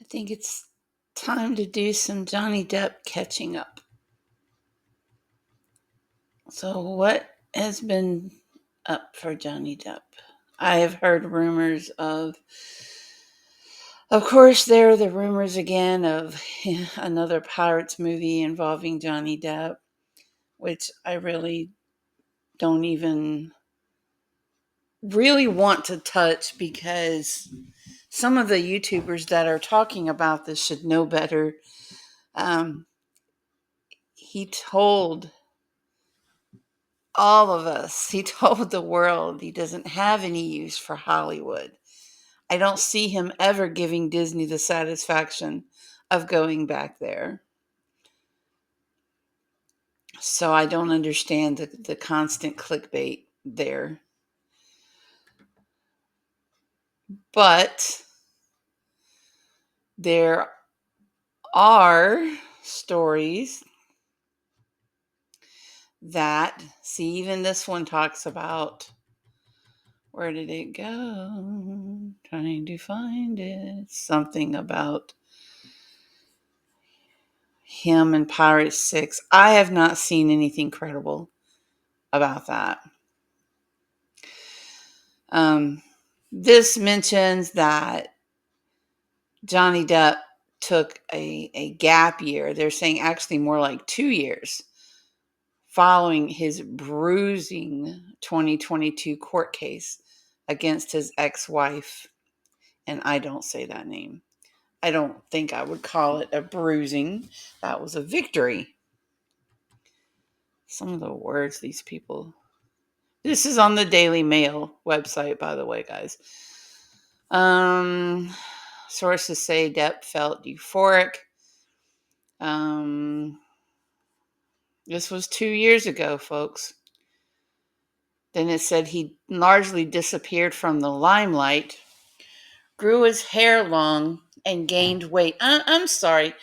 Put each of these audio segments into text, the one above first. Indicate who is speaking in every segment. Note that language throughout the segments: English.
Speaker 1: think it's time to do some Johnny Depp catching up. So, what has been up for Johnny Depp? I have heard rumors of course, there are the rumors again of another Pirates movie involving Johnny Depp, which I really don't even really want to touch because some of the YouTubers that are talking about this should know better. Um, he told all of us, he told the world he doesn't have any use for Hollywood. I don't see him ever giving Disney the satisfaction of going back there. So I don't understand the constant clickbait there. But there are stories that, see, even this one talks about, where did it go? Trying to find it. Something about him and Pirate 6. I have not seen anything credible about that. This mentions that Johnny Depp took a gap year. They're saying actually more like 2 years following his bruising 2022 court case against his ex-wife. And I don't say that name. I don't think I would call it a bruising. That was a victory. Some of the words these people. This is on the Daily Mail website, by the way, guys. Sources say Depp felt euphoric. This was 2 years ago, folks. Then it said he largely disappeared from the limelight, grew his hair long, and gained weight. I'm sorry.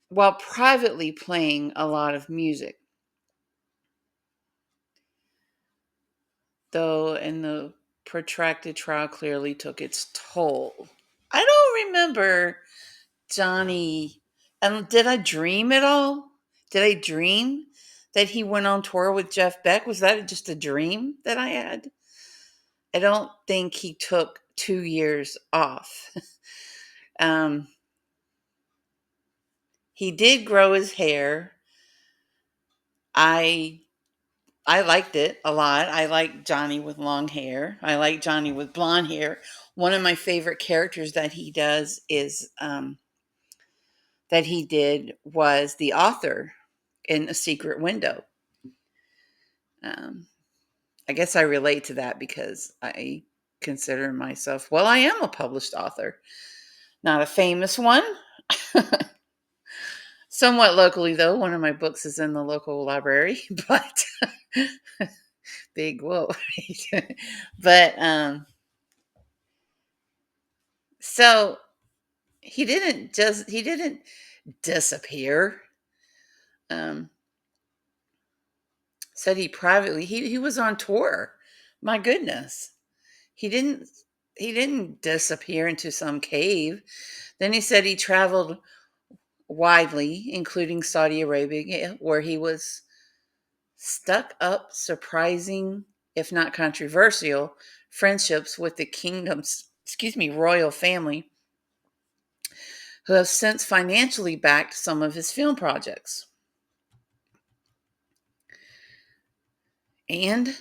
Speaker 1: While privately playing a lot of music. Though, and the protracted trial clearly took its toll. I don't remember Johnny. And did I dream at all? Did I dream that he went on tour with Jeff Beck? Was that just a dream that I had? I don't think he took 2 years off. He did grow his hair. I liked it a lot. I like Johnny with long hair. I like Johnny with blonde hair. One of my favorite characters that he does is that he did was the author in A Secret Window. I guess I relate to that because I consider myself, well, I am a published author, not a famous one. Somewhat locally, though. One of my books is in the local library, but big whoa. But so he didn't disappear. Said he privately he was on tour. My goodness. He didn't disappear into some cave. Then he said he traveled widely, including Saudi Arabia, where he was stuck up surprising, if not controversial, friendships with the kingdom's, royal family, who have since financially backed some of his film projects. And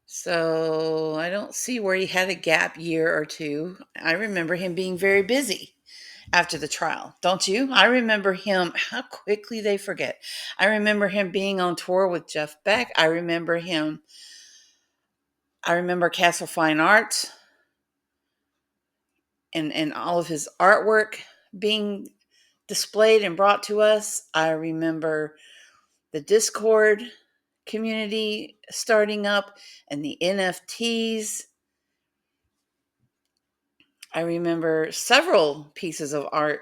Speaker 1: so I don't see where he had a gap year or two. I remember him being very busy after the trial, don't you? I remember him, how quickly they forget. I remember him being on tour with Jeff Beck. I remember Castle Fine Arts and all of his artwork being displayed and brought to us. I remember the Discord community starting up and the NFTs. I remember several pieces of art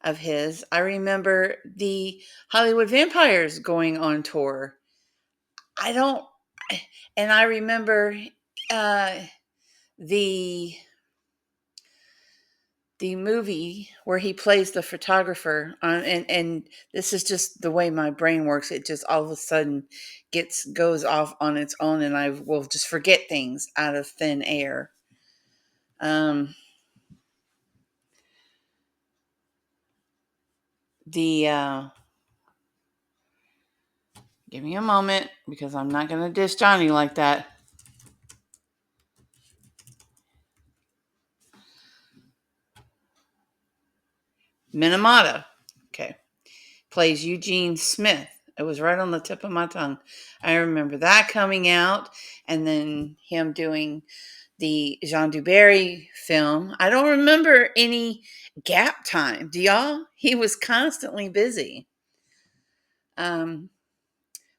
Speaker 1: of his. I remember the Hollywood Vampires going on tour. I remember uh, the the movie where he plays the photographer and this is just the way my brain works. It just all of a sudden gets goes off on its own, and I will just forget things out of thin air. um the Give me a moment because I'm not going to diss Johnny like that. Minamata, okay, plays Eugene Smith. It was right on the tip of my tongue. I remember that coming out, and then him doing the Jean Dubarry film. I don't remember any gap time. Do y'all? He was constantly busy. Um,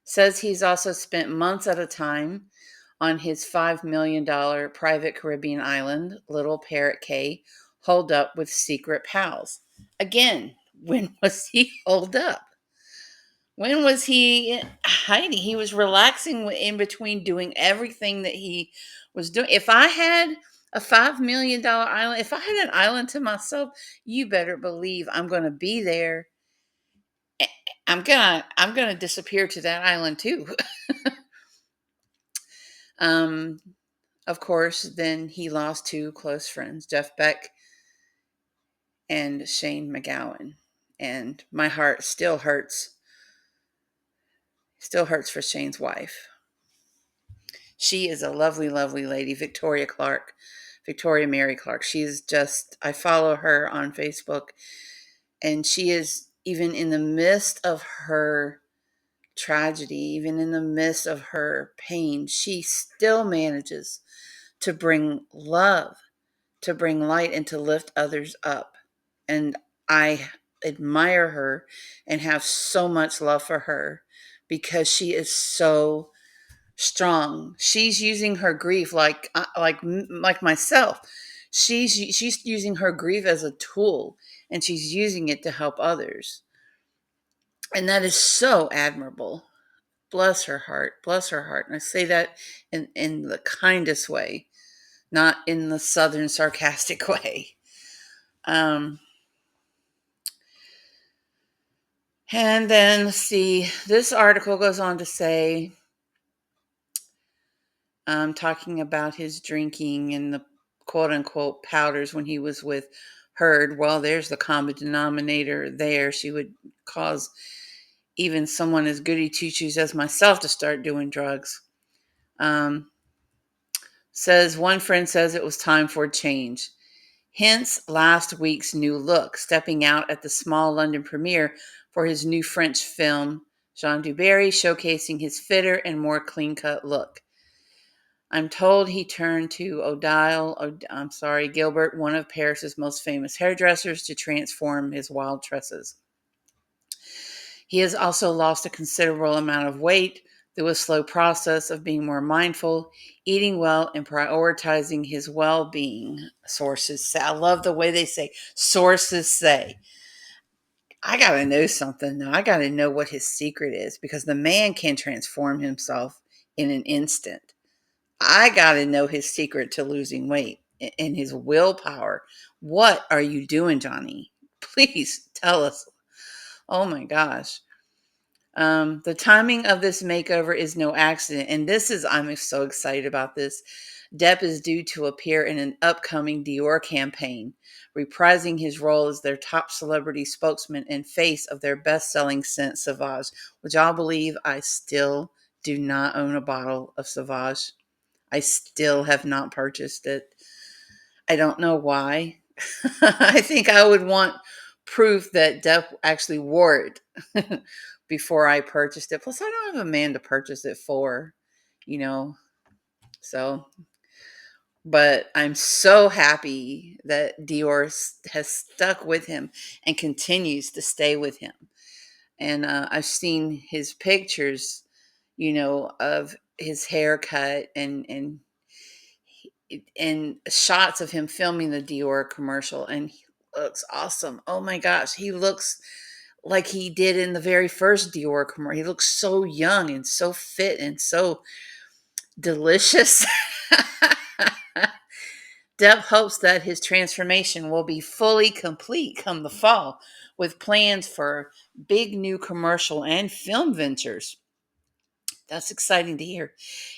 Speaker 1: Says he's also spent months at a time on his $5 million private Caribbean island, Little Parrot Cay, holed up with secret pals. Again, when was he holed up? When was he hiding? He was relaxing in between doing everything that he was doing. If I had a $5 million island, if I had an island to myself, you better believe I'm going to be there. I'm gonna disappear to that island too. um, of course, then he lost two close friends, Jeff Beck and Shane McGowan, and my heart still hurts for Shane's wife. She is a lovely, lovely lady, Victoria Mary Clark. She's just, I follow her on Facebook, and she is, even in the midst of her tragedy, even in the midst of her pain, she still manages to bring love, to bring light, and to lift others up. And I admire her and have so much love for her because she is so strong. She's using her grief like myself. She's using her grief as a tool, and she's using it to help others. And that is so admirable. Bless her heart. Bless her heart. And I say that in the kindest way, not in the southern sarcastic way. Um, and then let's see, this article goes on to say, talking about his drinking and the quote unquote powders when he was with Heard. Well, there's the common denominator there. She would cause even someone as goody two shoes as myself to start doing drugs. Um, Says one friend says it was time for a change. Hence last week's new look, stepping out at the small London premiere for his new French film, Jean Dubarry, showcasing his fitter and more clean-cut look. I'm told he turned to Gilbert, one of Paris's most famous hairdressers, to transform his wild tresses. He has also lost a considerable amount of weight through a slow process of being more mindful, eating well, and prioritizing his well-being, sources say. I love the way they say, sources say. I got to know something now. I got to know what his secret is, because the man can transform himself in an instant. I got to know his secret to losing weight and his willpower. What are you doing, Johnny? Please tell us. Oh my gosh. The timing of this makeover is no accident, and I'm so excited about this. Depp is due to appear in an upcoming Dior campaign, reprising his role as their top celebrity spokesman and face of their best-selling scent Sauvage. Would y'all believe I still do not own a bottle of Sauvage? I still have not purchased it. I don't know why. I think I would want proof that Depp actually wore it before I purchased it. Plus, I don't have a man to purchase it for, you know. So, but I'm so happy that Dior has stuck with him and continues to stay with him. And I've seen his pictures, of his haircut and shots of him filming the Dior commercial, and he looks awesome. Oh my gosh, he looks like he did in the very first Dior commercial. He looks so young and so fit and so delicious. Depp hopes that his transformation will be fully complete come the fall, with plans for big new commercial and film ventures. That's exciting to hear.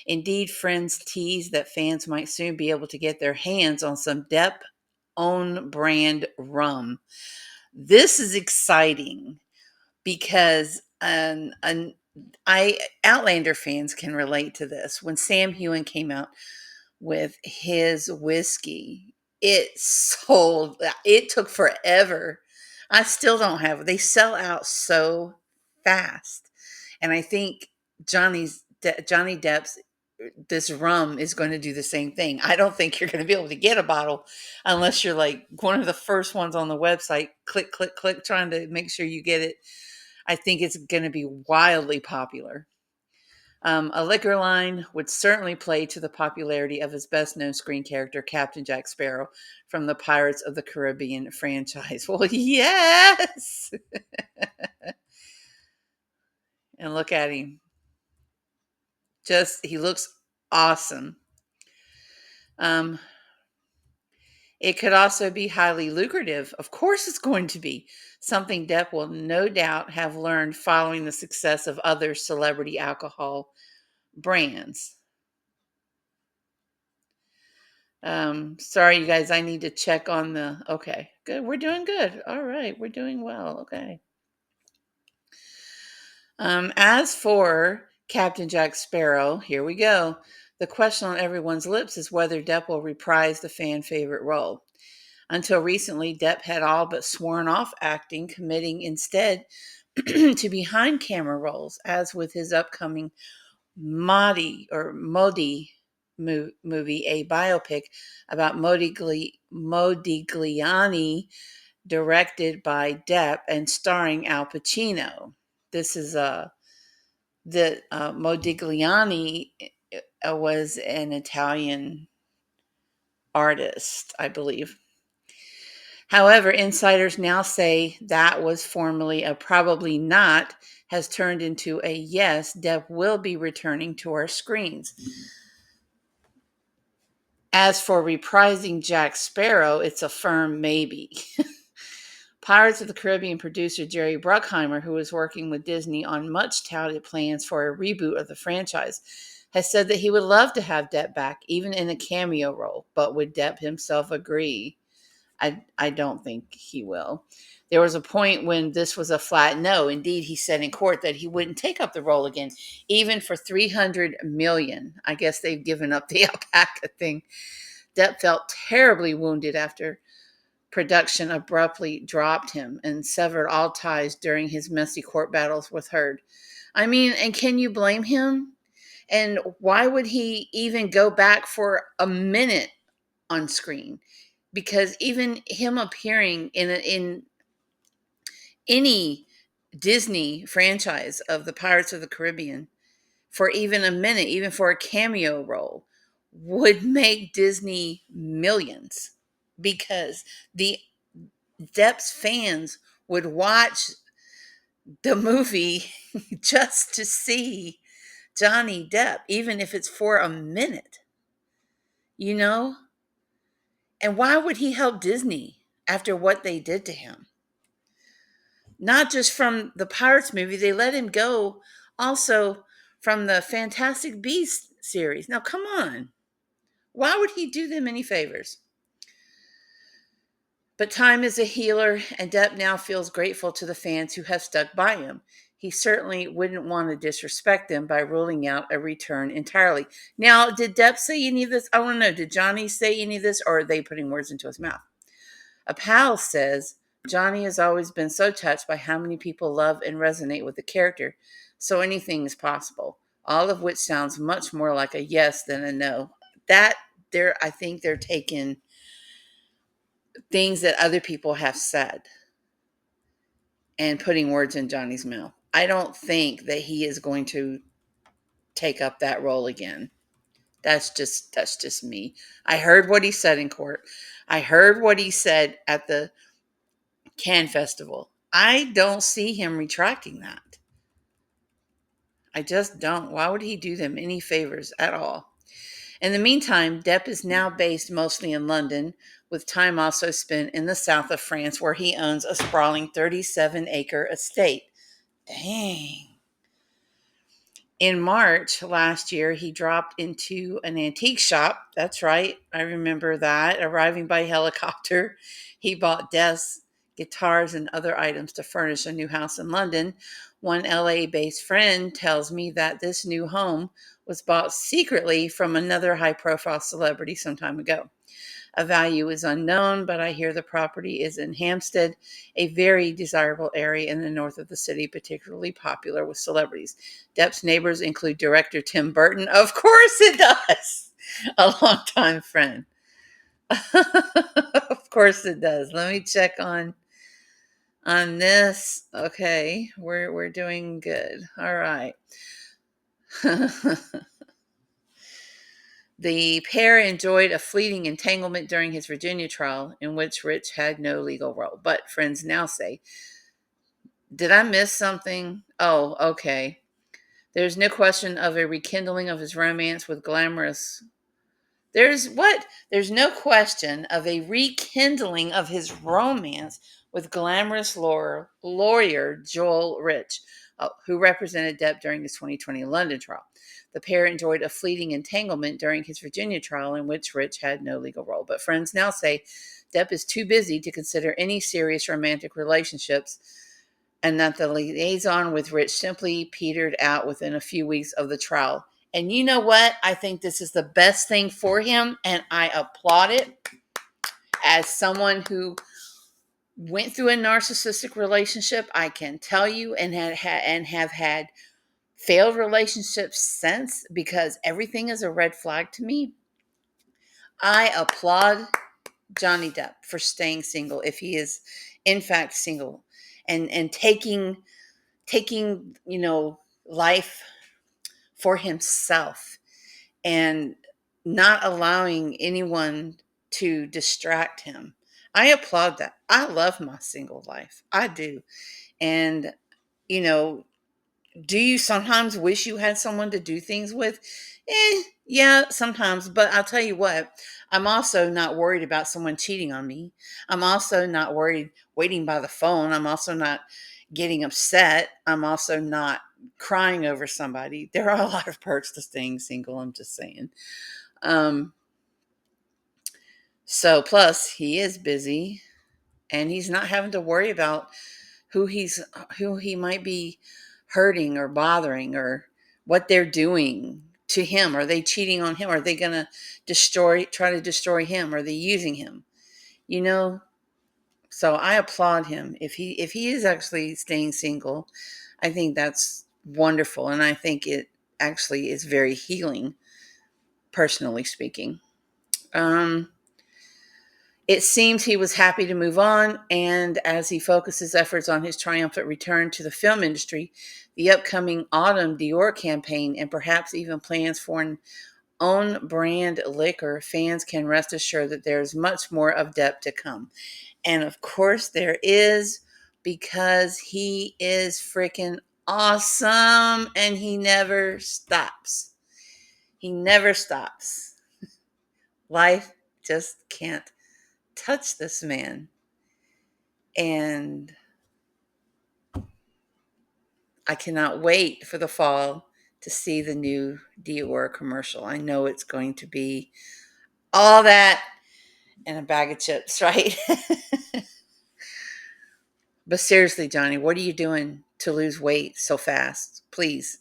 Speaker 1: Indeed, friends tease that fans might soon be able to get their hands on some Depp own brand rum. This is exciting because I Outlander fans can relate to this. When Sam Hewen came out with his whiskey, it sold. It took forever. I still don't have it. They sell out so fast, and I think Johnny Depp's this rum is going to do the same thing. I don't think you're going to be able to get a bottle unless you're like one of the first ones on the website. Click, click, click, trying to make sure you get it. I think it's going to be wildly popular. A liquor line would certainly play to the popularity of his best known screen character, Captain Jack Sparrow, from the Pirates of the Caribbean franchise. Well, yes! And look at him. He looks awesome. Um, it could also be highly lucrative. Of course, it's going to be something Depp will no doubt have learned following the success of other celebrity alcohol brands. Sorry, you guys, I need to check on the. Okay, good. We're doing good. All right, we're doing well. Okay. As for Captain Jack Sparrow, here we go. The question on everyone's lips is whether Depp will reprise the fan favorite role. Until recently, Depp had all but sworn off acting, committing instead to behind camera roles, as with his upcoming Modi movie, a biopic about Modigliani, directed by Depp and starring Al Pacino. This is the Modigliani was an Italian artist, I believe. However, insiders now say that was formerly a probably not has turned into a yes, Depp will be returning to our screens. As for reprising Jack Sparrow, it's a firm maybe. Pirates of the Caribbean producer Jerry Bruckheimer, who is working with Disney on much touted plans for a reboot of the franchise, has said that he would love to have Depp back, even in a cameo role. But would Depp himself agree? I don't think he will. There was a point when this was a flat no. Indeed, he said in court that he wouldn't take up the role again, even for $300 million. I guess they've given up the alpaca thing. Depp felt terribly wounded after production abruptly dropped him and severed all ties during his messy court battles with Heard. I mean, and can you blame him? And why would he even go back for a minute on screen? Because even him appearing in any Disney franchise of the Pirates of the Caribbean for even a minute, even for a cameo role, would make Disney millions because the Depp's fans would watch the movie just to see Johnny Depp, even if it's for a minute, you know? And why would he help Disney after what they did to him? Not just from the Pirates movie, they let him go also from the Fantastic Beasts series. Now, come on. Why would he do them any favors? But time is a healer, and Depp now feels grateful to the fans who have stuck by him. He certainly wouldn't want to disrespect them by ruling out a return entirely. Now, did Depp say any of this? I want to know, did Johnny say any of this, or are they putting words into his mouth? A pal says, Johnny has always been so touched by how many people love and resonate with the character, so anything is possible. All of which sounds much more like a yes than a no. I think they're taking things that other people have said and putting words in Johnny's mouth. I don't think that he is going to take up that role again. That's just me. I heard what he said in court. I heard what he said at the Cannes Festival. I don't see him retracting that. I just don't. Why would he do them any favors at all? In the meantime, Depp is now based mostly in London, with time also spent in the south of France, where he owns a sprawling 37-acre estate. Dang. In March last year, he dropped into an antique shop. That's right, I remember that. Arriving by helicopter, he bought desks, guitars, and other items to furnish a new house in London. One LA based friend tells me that this new home was bought secretly from another high profile celebrity some time ago. A value is unknown, but I hear the property is in Hampstead, a very desirable area in the north of the city, particularly popular with celebrities. Depp's neighbors include director Tim Burton. Of course it does. A longtime friend. Of course it does. Let me check on this. Okay, we're doing good. All right. The pair enjoyed a fleeting entanglement during his Virginia trial, in which Rich had no legal role. But friends now say, did I miss something? Oh, okay. There's no question of a rekindling of his romance with glamorous. There's what? There's no question of a rekindling of his romance with glamorous lawyer Joel Rich, who represented Depp during his 2020 London trial. The pair enjoyed a fleeting entanglement during his Virginia trial, in which Rich had no legal role. But friends now say Depp is too busy to consider any serious romantic relationships, and that the liaison with Rich simply petered out within a few weeks of the trial. And you know what? I think this is the best thing for him, and I applaud it. As someone who went through a narcissistic relationship, I can tell you, and have had failed relationships since, because everything is a red flag to me. I applaud Johnny Depp for staying single, if he is in fact single, and taking life for himself, and not allowing anyone to distract him. I applaud that. I love my single life. I do. And you know, do you sometimes wish you had someone to do things with? Yeah, sometimes. But I'll tell you what, I'm also not worried about someone cheating on me. I'm also not worried waiting by the phone. I'm also not getting upset. I'm also not crying over somebody. There are a lot of perks to staying single. I'm just saying. Um, so plus he is busy, and he's not having to worry about who he might be hurting or bothering, or what they're doing to him. Are they cheating on him? Are they going to try to destroy him? Are they using him? You know, so I applaud him. If he is actually staying single, I think that's wonderful, and I think it actually is very healing, personally speaking. Um, It seems he was happy to move on, and as he focuses efforts on his triumphant return to the film industry, the upcoming autumn Dior campaign, and perhaps even plans for an own brand liquor, fans can rest assured that there's much more of Depp to come. And of course there is, because he is freaking awesome, and he never stops. He never stops. Life just can't touch this man. And I cannot wait for the fall to see the new Dior commercial. I know it's going to be all that and a bag of chips, right? But seriously, Johnny, what are you doing to lose weight so fast? Please,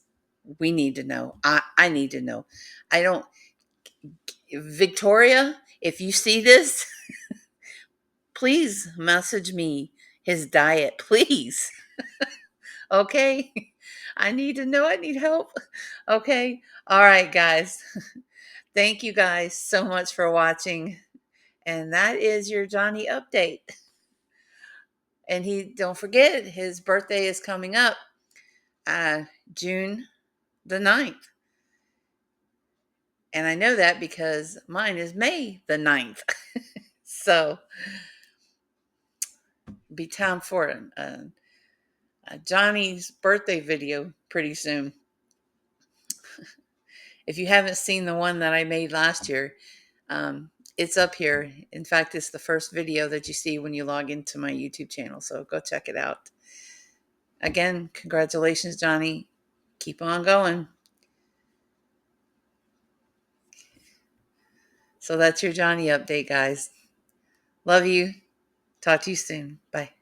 Speaker 1: we need to know. I need to know. I don't, Victoria, if you see this, please message me his diet, please. Okay? I need to know. I need help. Okay? All right, guys. Thank you guys so much for watching. And that is your Johnny update. And don't forget, his birthday is coming up June the 9th. And I know that because mine is May the 9th. So be time for a Johnny's birthday video pretty soon. If you haven't seen the one that I made last year, it's up here. In fact, it's the first video that you see when you log into my YouTube channel. So go check it out. Again, congratulations, Johnny. Keep on going. So that's your Johnny update, guys. Love you. Talk to you soon. Bye.